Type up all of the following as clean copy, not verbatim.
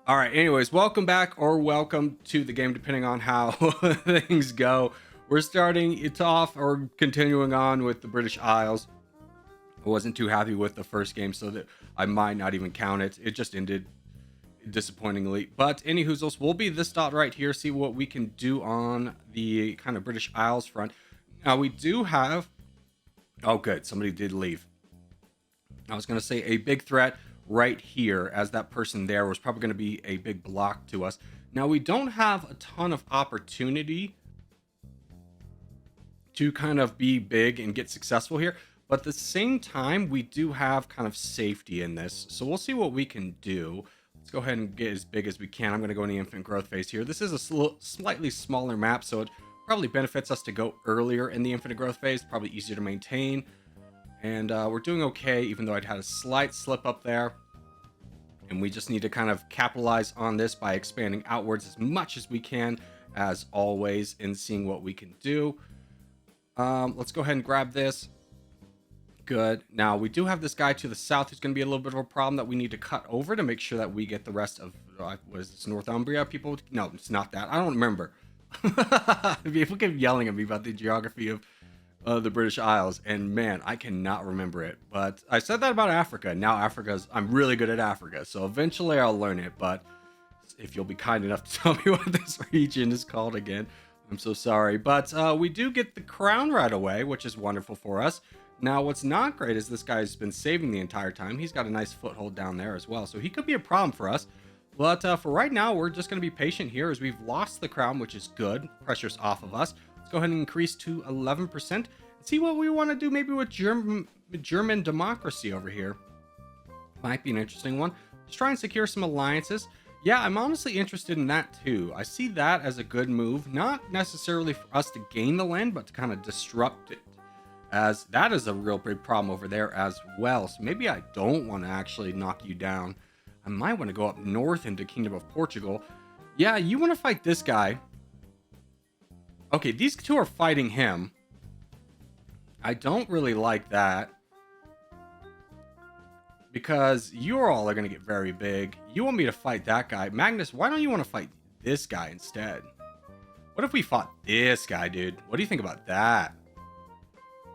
All right. Anyways, welcome back or welcome to the game, depending on how things go. We're starting it off or continuing on with the British Isles. I wasn't too happy with the first game, so that I might not even count it. It just ended disappointingly. But anywhoozles, we'll be this dot right here. See what we can do on the kind of British Isles front. Now we do have. Oh, good. Somebody did leave. I was going to say a big threat right here, as that person there was probably going to be a big block to us. Now, we don't have a ton of opportunity to kind of be big and get successful here, but at the same time, we do have kind of safety in this. So we'll see what we can do. Let's go ahead and get as big as we can. I'm going to go in the infant growth phase here. This is a slightly smaller map, so it probably benefits us to go earlier in the infinite growth phase. Probably easier to maintain. And we're doing okay, even though I'd had a slight slip up there. And we just need to kind of capitalize on this by expanding outwards as much as we can, as always, and seeing what we can do. Let's go ahead and grab this. Good. Now, we do have this guy to the south who's going to be a little bit of a problem that we need to cut over to make sure that we get the rest of, what is this, Northumbria? People? No, it's not that. I don't remember. People keep yelling at me about the geography of the British Isles, and man, I cannot remember it. But I said that about Africa. Now I'm really good at Africa, so eventually I'll learn it. But if you'll be kind enough to tell me what this region is called again, I'm so sorry. But we do get the crown right away, which is wonderful for us. Now, what's not great is this guy's been saving the entire time. He's got a nice foothold down there as well, so he could be a problem for us. But for right now, we're just going to be patient here, as we've lost the crown, which is good. Pressure's off of us. Let's go ahead and increase to 11% and see what we want to do maybe with German democracy over here. Might be an interesting one. Let's try and secure some alliances. Yeah, I'm honestly interested in that too. I see that as a good move, not necessarily for us to gain the land, but to kind of disrupt it, as that is a real big problem over there as well. So maybe I don't want to actually knock you down. I might want to go up north into Kingdom of Portugal. Yeah, you want to fight this guy. Okay, these two are fighting him. I don't really like that, because you all are going to get very big. You want me to fight that guy. Magnus, why don't you want to fight this guy instead? What if we fought this guy, dude? What do you think about that?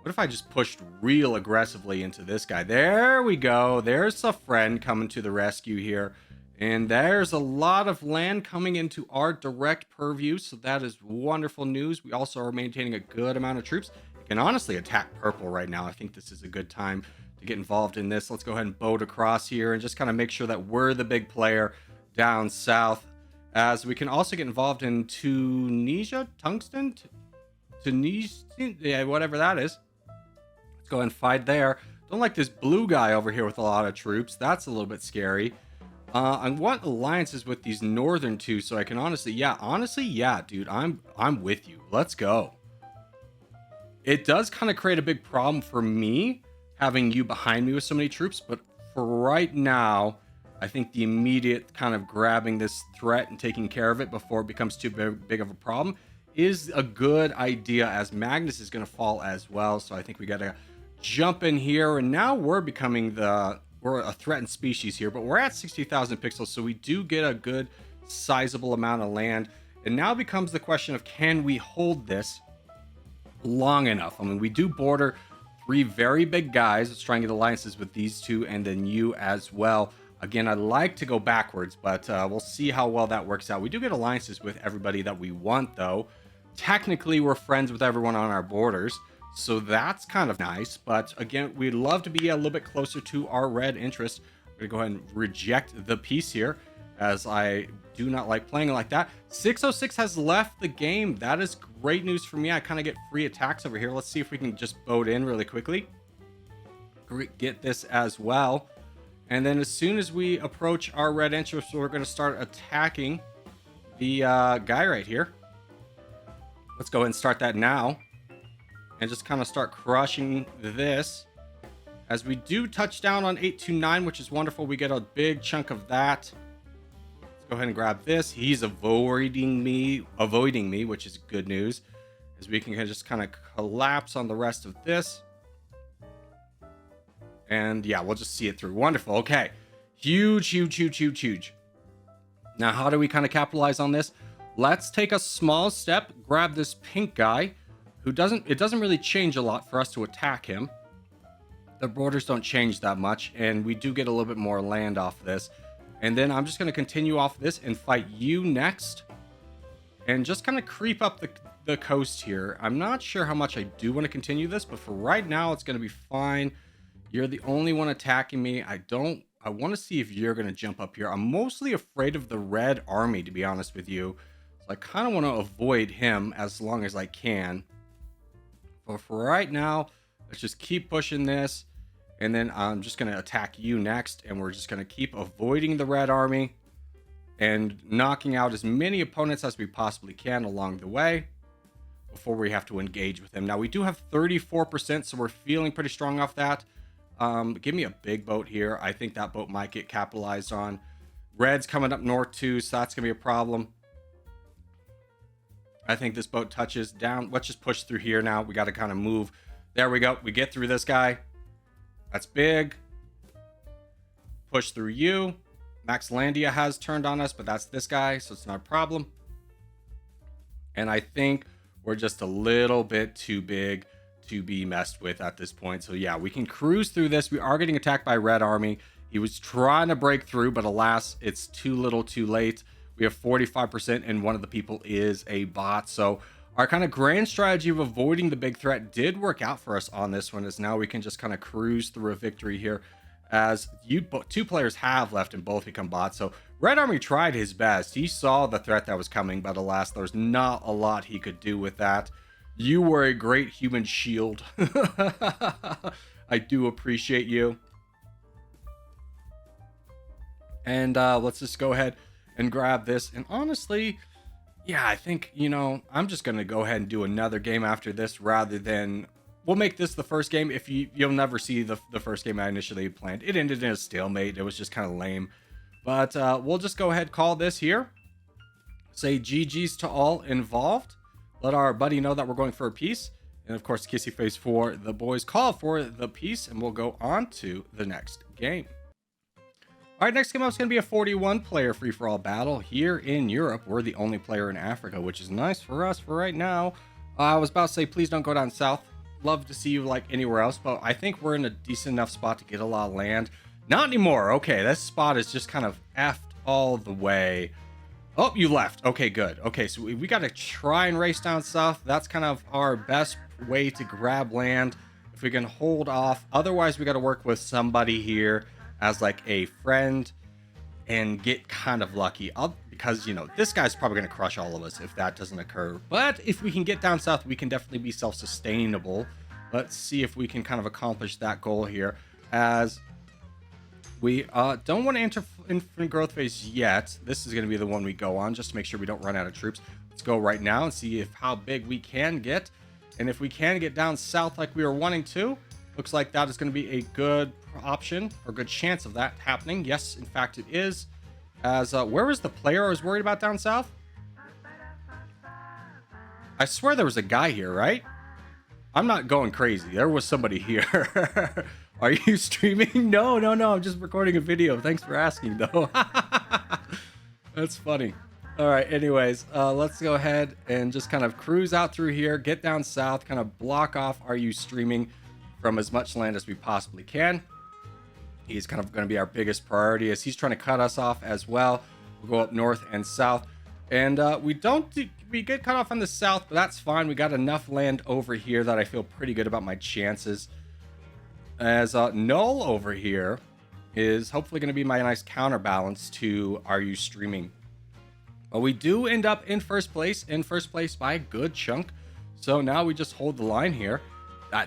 What if I just pushed real aggressively into this guy? There we go. There's a friend coming to the rescue here. And there's a lot of land coming into our direct purview, so that is wonderful news. We also are maintaining a good amount of troops. You can honestly attack purple right now. I think this is a good time to get involved in this. Let's go ahead and boat across here and just kind of make sure that we're the big player down south, as we can also get involved in Tunisia, yeah, whatever that is. Let's go ahead and fight there. Don't like this blue guy over here with a lot of troops. That's a little bit scary. I want alliances with these northern two, so I can honestly, yeah, dude, I'm with you. Let's go. It does kind of create a big problem for me having you behind me with so many troops, but for right now, I think the immediate kind of grabbing this threat and taking care of it before it becomes too big of a problem is a good idea, as Magnus is going to fall as well. So I think we got to jump in here, and now we're becoming we're a threatened species here, but we're at 60,000 pixels, so we do get a good sizable amount of land. And now becomes the question of, can we hold this long enough? I mean, we do border three very big guys. Let's try and get alliances with these two, and then you as well. Again, I'd like to go backwards, but we'll see how well that works out. We do get alliances with everybody that we want, though. Technically, we're friends with everyone on our borders, so that's kind of nice. But again, we'd love to be a little bit closer to our red interest. I'm going to go ahead and reject the piece here, as I do not like playing like that. 606 has left the game. That is great news for me. I kind of get free attacks over here. Let's see if we can just boat in really quickly. Get this as well. And then as soon as we approach our red interest, we're going to start attacking the guy right here. Let's go ahead and start that now. And just kind of start crushing this. As we do touch down on 829, which is wonderful. We get a big chunk of that. Let's go ahead and grab this. He's avoiding me, which is good news, as we can just kind of collapse on the rest of this. And yeah, we'll just see it through. Wonderful. Okay. Huge, huge, huge, huge, huge. Now, how do we kind of capitalize on this? Let's take a small step, grab this pink guy who it doesn't really change a lot for us to attack him. The borders don't change that much, and we do get a little bit more land off this. And then I'm just going to continue off this and fight you next. And just kind of creep up the coast here. I'm not sure how much I do want to continue this, but for right now, it's going to be fine. You're the only one attacking me. I want to see if you're going to jump up here. I'm mostly afraid of the red army, to be honest with you. So I kind of want to avoid him as long as I can. But for right now, let's just keep pushing this. And then I'm just going to attack you next. And we're just going to keep avoiding the red army and knocking out as many opponents as we possibly can along the way before we have to engage with them. Now, we do have 34%, so we're feeling pretty strong off that. Give me a big boat here. I think that boat might get capitalized on. Red's coming up north too, so that's going to be a problem. I think this boat touches down. Let's just push through here now. We got to kind of move. There we go. We get through this guy. That's big. Push through you. Maxlandia has turned on us, but that's this guy, so it's not a problem. And I think we're just a little bit too big to be messed with at this point. So yeah, we can cruise through this. We are getting attacked by Red Army. He was trying to break through, but alas, it's too little too late. We have 45%, and one of the people is a bot. So our kind of grand strategy of avoiding the big threat did work out for us on this one, as now we can just kind of cruise through a victory here, as two players have left and both become bots. So Red Army tried his best. He saw the threat that was coming, but alas, there's not a lot he could do with that. You were a great human shield. I do appreciate you. And let's just go ahead and grab this. And honestly, yeah, I think, I'm just going to go ahead and do another game after this rather than... We'll make this the first game. If you'll never see the first game I initially planned. It ended in a stalemate. It was just kind of lame. But we'll just go ahead and call this here. Say GG's to all involved. Let our buddy know that we're going for a peace. And of course, kissy face for the boys call for the peace. And we'll go on to the next game. All right, next game up is going to be a 41-player free-for-all battle. Here in Europe, we're the only player in Africa, which is nice for us for right now. I was about to say, please don't go down south. Love to see you like anywhere else, but I think we're in a decent enough spot to get a lot of land. Not anymore. Okay, this spot is just kind of effed all the way. Oh, you left. Okay, good. Okay, so we got to try and race down south. That's kind of our best way to grab land if we can hold off. Otherwise, we got to work with somebody here as like a friend and get kind of lucky. Because, this guy's probably going to crush all of us if that doesn't occur. But if we can get down south, we can definitely be self-sustainable. Let's see if we can kind of accomplish that goal here, as we don't want to enter infinite growth phase yet. This is going to be the one we go on just to make sure we don't run out of troops. Let's go right now and see how big we can get. And if we can get down south like we were wanting to, looks like that is going to be a good option or good chance of that happening. Yes, in fact, it is. As where was the player I was worried about down south? I swear there was a guy here, right? I'm not going crazy. There was somebody here. Are you streaming? No. I'm just recording a video. Thanks for asking, though. That's funny. All right. Anyways, let's go ahead and just kind of cruise out through here, get down south, kind of block off Are You Streaming from as much land as we possibly can. He's kind of going to be our biggest priority, as he's trying to cut us off as well. We'll go up north and south. And we get cut off on the south, but that's fine. We got enough land over here that I feel pretty good about my chances. As Null over here is hopefully going to be my nice counterbalance to Are You Streaming. But we do end up in first place by a good chunk. So now we just hold the line here.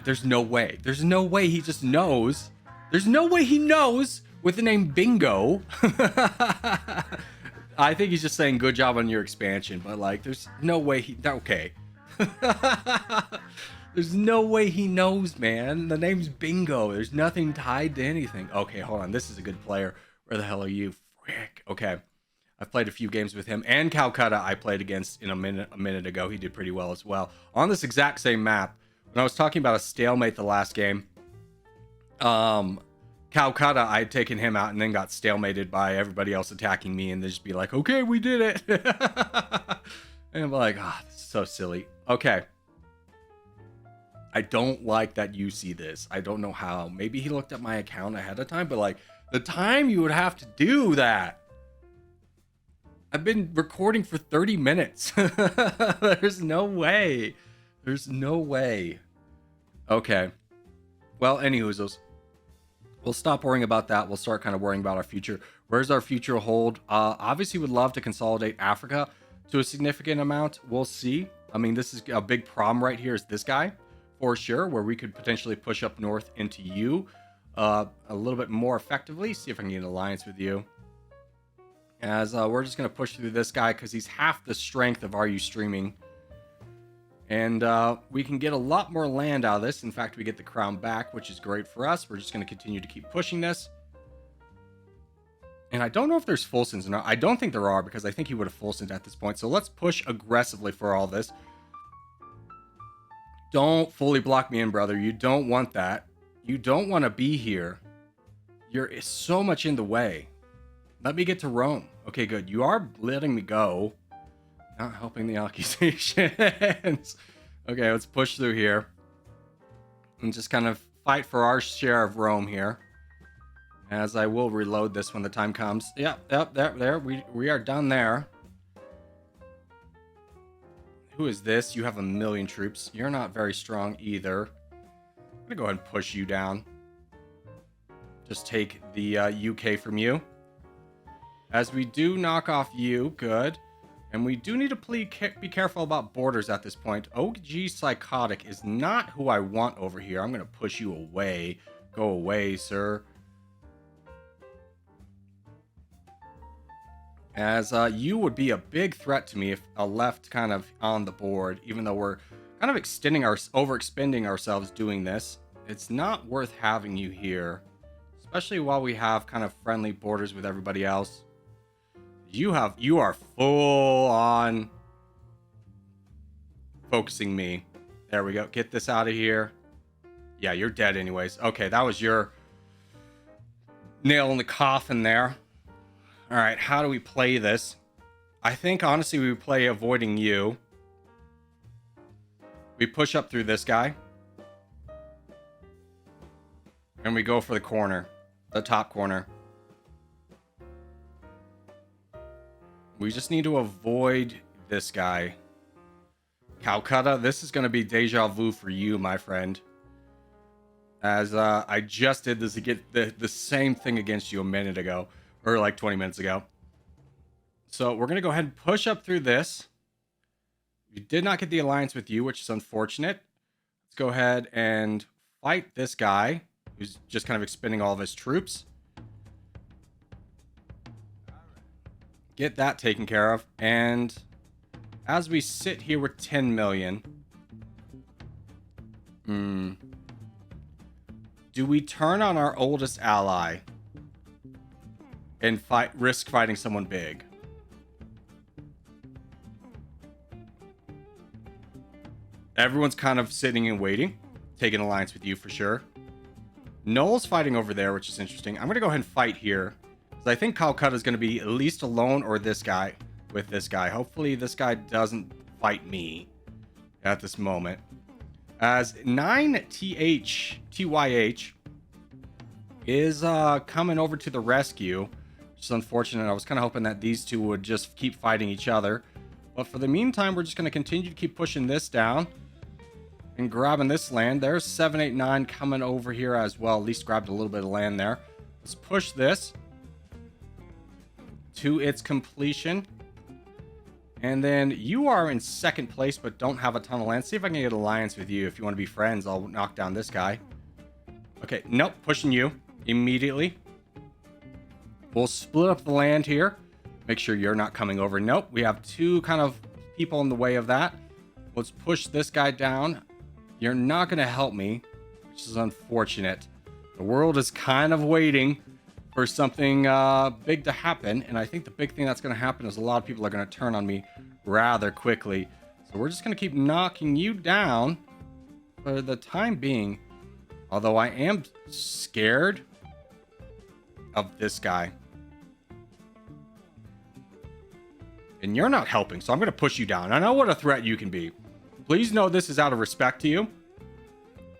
There's no way. There's no way he just knows. There's no way he knows with the name Bingo. I think he's just saying good job on your expansion, but like, there's no way he... Okay. There's no way he knows, man. The name's Bingo. There's nothing tied to anything. Okay, hold on. This is a good player. Where the hell are you? Frick. Okay. I've played a few games with him. And Calcutta I played against in a minute ago. He did pretty well as well. On this exact same map. When I was talking about a stalemate the last game, Calcutta, I had taken him out and then got stalemated by everybody else attacking me, and they just be like, okay, we did it. And I'm like, ah, oh, this is so silly. Okay. I don't like that you see this. I don't know how. Maybe he looked at my account ahead of time, but like the time you would have to do that. I've been recording for 30 minutes. There's no way. There's no way. Okay. Well, anywhoozles. We'll stop worrying about that. We'll start kind of worrying about our future. Where's our future hold? Obviously, would love to consolidate Africa to a significant amount. We'll see. I mean, this is a big problem right here is this guy, for sure, where we could potentially push up north into you a little bit more effectively. See if I can get an alliance with you. As we're just going to push through this guy because he's half the strength of RU streaming. And we can get a lot more land out of this. In fact, we get the crown back, which is great for us. We're just going to continue to keep pushing this. And I don't know if there's full sins or not. I don't think there are because I think he would have full sinned at this point. So let's push aggressively for all this. Don't fully block me in, brother. You don't want that. You don't want to be here. You're so much in the way. Let me get to Rome. Okay, good. You are letting me go. Not helping the accusations. Okay, let's push through here. And just kind of fight for our share of Rome here. As I will reload this when the time comes. Yep, there. We are done there. Who is this? You have 1 million troops. You're not very strong either. I'm going to go ahead and push you down. Just take the UK from you. As we do knock off you. Good. And we do need to be careful about borders at this point. OG Psychotic is not who I want over here. I'm going to push you away. Go away, sir. As you would be a big threat to me if left kind of on the board, even though we're kind of overexpending ourselves doing this. It's not worth having you here, especially while we have kind of friendly borders with everybody else. You are full on focusing me. There we go. Get this out of here. Yeah, you're dead anyways. Okay, that was your nail in the coffin there. All right, how do we play this? I think, honestly, we play avoiding you. We push up through this guy. And we go for the corner. The top corner. We just need to avoid this guy. Calcutta, this is going to be deja vu for you, my friend. As I just did this to get the same thing against you a minute ago. Or like 20 minutes ago. So we're going to go ahead and push up through this. We did not get the alliance with you, which is unfortunate. Let's go ahead and fight this guy, who's just kind of expending all of his troops. Get that taken care of. And as we sit here with 10 million. Do we turn on our oldest ally? And risk fighting someone big? Everyone's kind of sitting and waiting. Taking alliance with you for sure. Noel's fighting over there, which is interesting. I'm going to go ahead and fight here. Because I think Calcutta is going to be at least alone or this guy with this guy. Hopefully this guy doesn't fight me at this moment. As 9TYH is coming over to the rescue. Which is unfortunate. I was kind of hoping that these two would just keep fighting each other. But for the meantime, we're just going to continue to keep pushing this down. And grabbing this land. There's 789 coming over here as well. At least grabbed a little bit of land there. Let's push this to its completion. And then you are in second place, but don't have a ton of land. See if I can get an alliance with you. If you want to be friends, I'll knock down this guy. Okay, nope. Pushing you immediately. We'll split up the land here. Make sure you're not coming over. Nope. We have two kind of people in the way of that. Let's push this guy down. You're not going to help me, which is unfortunate. The world is kind of waiting for something big to happen. And I think the big thing that's going to happen is a lot of people are going to turn on me rather quickly. So we're just going to keep knocking you down for the time being. Although I am scared of this guy. And you're not helping, so I'm going to push you down. I know what a threat you can be. Please know this is out of respect to you.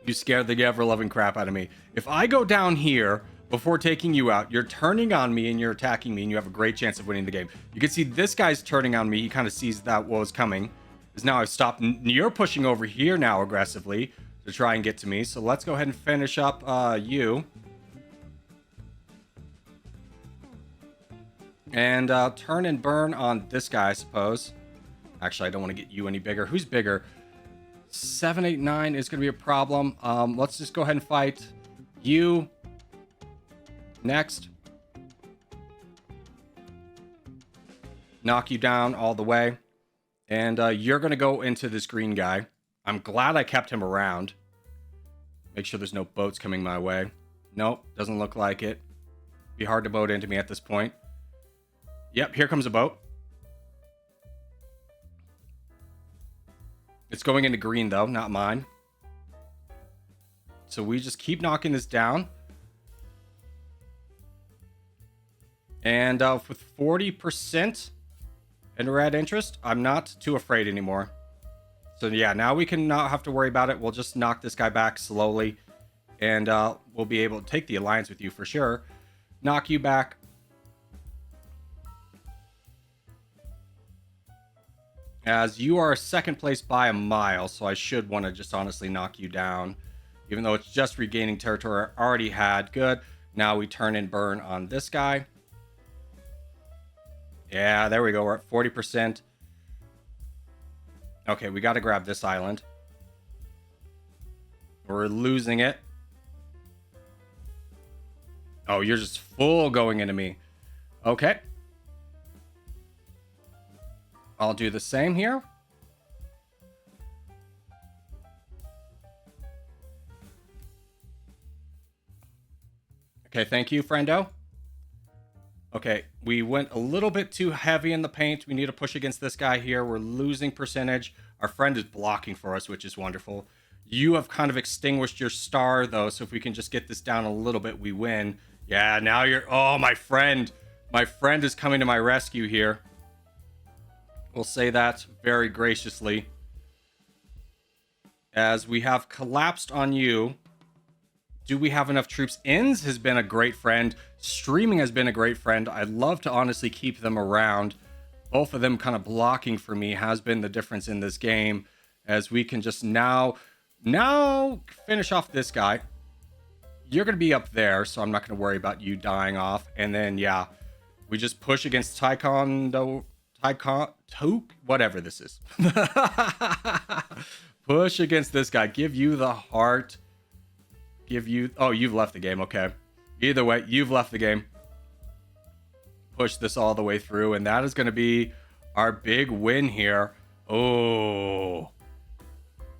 You scared the ever-loving crap out of me. If I go down here before taking you out, you're turning on me and you're attacking me, and you have a great chance of winning the game. You can see this guy's turning on me. He kind of sees that what was coming. Because now I've stopped. You're pushing over here now aggressively to try and get to me. So let's go ahead and finish up you. And turn and burn on this guy, I suppose. Actually, I don't want to get you any bigger. Who's bigger? 789 is going to be a problem. Let's just go ahead and fight you. Next. Knock you down all the way. And you're going to go into this green guy. I'm glad I kept him around. Make sure there's no boats coming my way. Nope, doesn't look like it. Be hard to boat into me at this point. Yep, here comes a boat. It's going into green, though, not mine. So we just keep knocking this down. And with 40% in red interest, I'm not too afraid anymore. So yeah, now we can not have to worry about it. We'll just knock this guy back slowly. And we'll be able to take the alliance with you for sure. Knock you back. As you are second place by a mile, so I should want to just honestly knock you down. Even though it's just regaining territory I already had. Good. Now we turn and burn on this guy. Yeah, there we go. We're at 40%. Okay, we got to grab this island. We're losing it. Oh, you're just full going into me. Okay. I'll do the same here. Okay, thank you, friendo. Okay, we went a little bit too heavy in the paint. We need to push against this guy here. We're losing percentage. Our friend is blocking for us, which is wonderful. You have kind of extinguished your star, though, so if we can just get this down a little bit, we win. Yeah, now you're... Oh, my friend. My friend is coming to my rescue here. We'll say that very graciously. As we have collapsed on you. Do we have enough troops? Inns has been a great friend. Streaming has been a great friend. I'd love to honestly keep them around. Both of them kind of blocking for me has been the difference in this game. As we can just now finish off this guy. You're going to be up there, so I'm not going to worry about you dying off. And then, yeah, we just push against whatever this is. Push against this guy. Give you the heart. Give you... Oh, you've left the game. Okay. Either way, you've left the game. Push this all the way through, and that is going to be our big win here. Oh.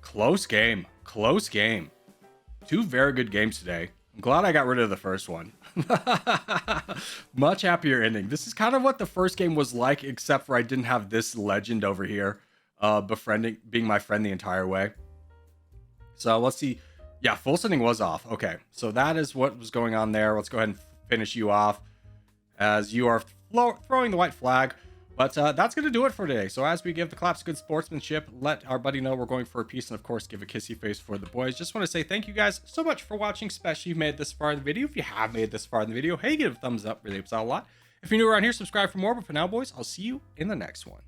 Close game. Close game. Two very good games today. I'm glad I got rid of the first one. Much happier ending. This is kind of what the first game was like, except for I didn't have this legend over here being my friend the entire way. So let's see. Yeah, full sending was off. Okay, so that is what was going on there. Let's go ahead and finish you off as you are throwing the white flag. But that's going to do it for today. So as we give the claps good sportsmanship, let our buddy know we're going for a piece, and of course, give a kissy face for the boys. Just want to say thank you guys so much for watching, especially if you made this far in the video. If you have made this far in the video, hey, give it a thumbs up. Really helps out a lot. If you're new around here, subscribe for more. But for now, boys, I'll see you in the next one.